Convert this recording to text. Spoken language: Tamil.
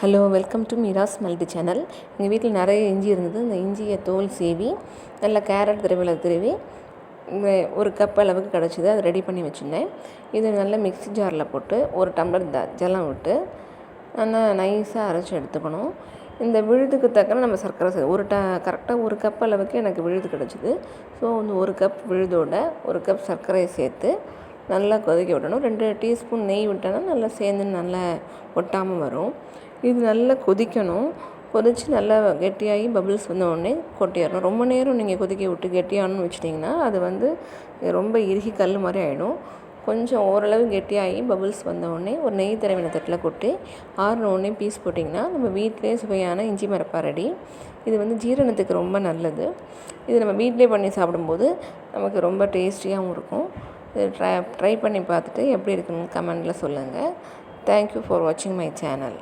Hello, welcome to Meera's multi channel. எங்கள் வீட்டில் நிறைய இஞ்சி இருந்தது. இந்த இஞ்சியை தோல் சீவி நல்லா கேரட் திருவி ஒரு கப் அளவுக்கு கிடச்சிது. அதை ரெடி பண்ணி வச்சுருந்தேன். இது நல்லா மிக்ஸி ஜாரில் போட்டு ஒரு டம்ளர் ஜலம் விட்டு நல்லா நைஸாக அரைச்சி எடுத்துக்கணும். இந்த விழுதுக்கு தக்கன நம்ம சர்க்கரை கரெக்டாக ஒரு கப் அளவுக்கு எனக்கு விழுது கிடச்சிது. ஸோ வந்து ஒரு கப் விழுதோட ஒரு கப் சர்க்கரையை சேர்த்து நல்லா கொதிக்க விடணும். 2 டீஸ்பூன் நெய் விட்டோன்னா நல்லா சேர்ந்து நல்லா ஒட்டாமல் வரும். இது நல்லா கொதிக்கணும். கொதித்து நல்லா கெட்டியாகி பபிள்ஸ் வந்தோடனே கொட்டிடணும். ரொம்ப நேரம் நீங்கள் கொதிக்க விட்டு கெட்டியாகணும்னு வச்சிட்டிங்கன்னா அது வந்து ரொம்ப இறுகி கல் மாதிரி ஆகிடும். கொஞ்சம் ஓரளவு கெட்டியாகி பபிள்ஸ் வந்தோடனே ஒரு நெய் தடவின தட்டில் கொட்டி ஆறினோடனே பீஸ் போட்டிங்கன்னா நம்ம வீட்டிலே சுவையான இஞ்சி மரப்பா ரெடி. இது வந்து ஜீரணத்துக்கு ரொம்ப நல்லது. இது நம்ம வீட்டிலே பண்ணி சாப்பிடும்போது நமக்கு ரொம்ப டேஸ்டியாகவும் இருக்கும். இது ட்ரை பண்ணி பார்த்துட்டு எப்படி இருக்குன்னு கமெண்டில் சொல்லுங்கள். தேங்க்யூ ஃபார் வாட்சிங் மை சேனல்.